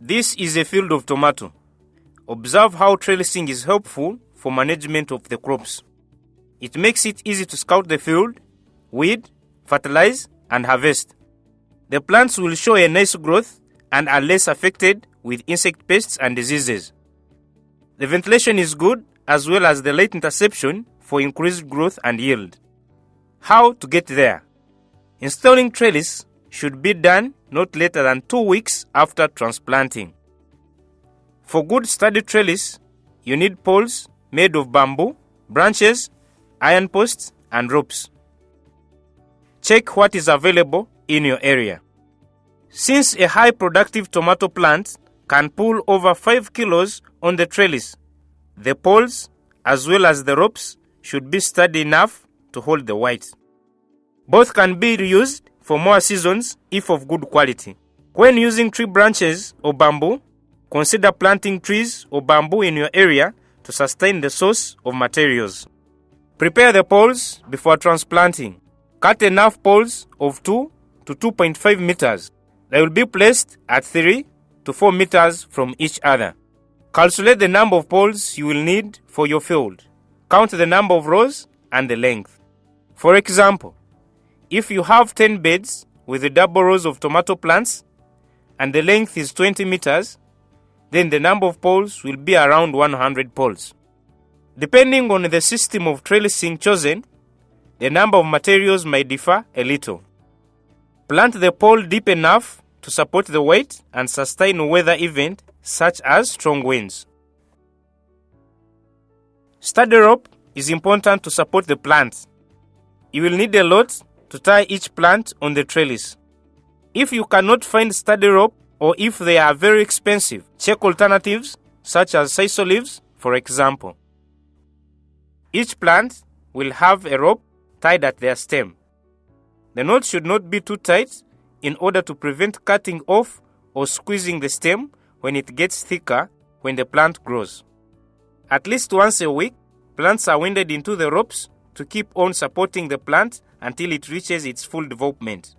This is a field of tomato. Observe how trellising is helpful for management of the crops. It makes it easy to scout the field, weed, fertilize, and harvest. The plants will show a nice growth and are less affected with insect pests and diseases. The ventilation is good as well as the light interception for increased growth and yield. How to get there? Installing trellis should be done not later than 2 weeks after transplanting. For good sturdy trellis, you need poles made of bamboo, branches, iron posts, and ropes. Check what is available in your area. Since a high productive tomato plant can pull over 5 kilos on the trellis, the poles as well as the ropes should be sturdy enough to hold the weight. Both can be reused for more seasons if of good quality. When using tree branches or bamboo, consider planting trees or bamboo in your area to sustain the source of materials. Prepare the poles before transplanting. Cut enough poles of 2 to 2.5 meters. They will be placed at 3 to 4 meters from each other. Calculate the number of poles you will need for your field. Count the number of rows and the length. For example, if you have 10 beds with the double rows of tomato plants and the length is 20 meters, then the number of poles will be around 100 poles. Depending on the system of trellising chosen, the number of materials may differ a little. Plant the pole deep enough to support the weight and sustain a weather event such as strong winds. Sturdy rope is important to support the plant. You will need a lot to tie each plant on the trellis. If you cannot find sturdy rope or if they are very expensive, check alternatives such as sisal leaves, for example. Each plant will have a rope tied at their stem. The knot should not be too tight in order to prevent cutting off or squeezing the stem when it gets thicker when the plant grows. At least once a week, plants are winded into the ropes to keep on supporting the plant until it reaches its full development.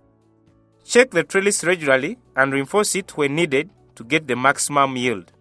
Check the trellis regularly and reinforce it when needed to get the maximum yield.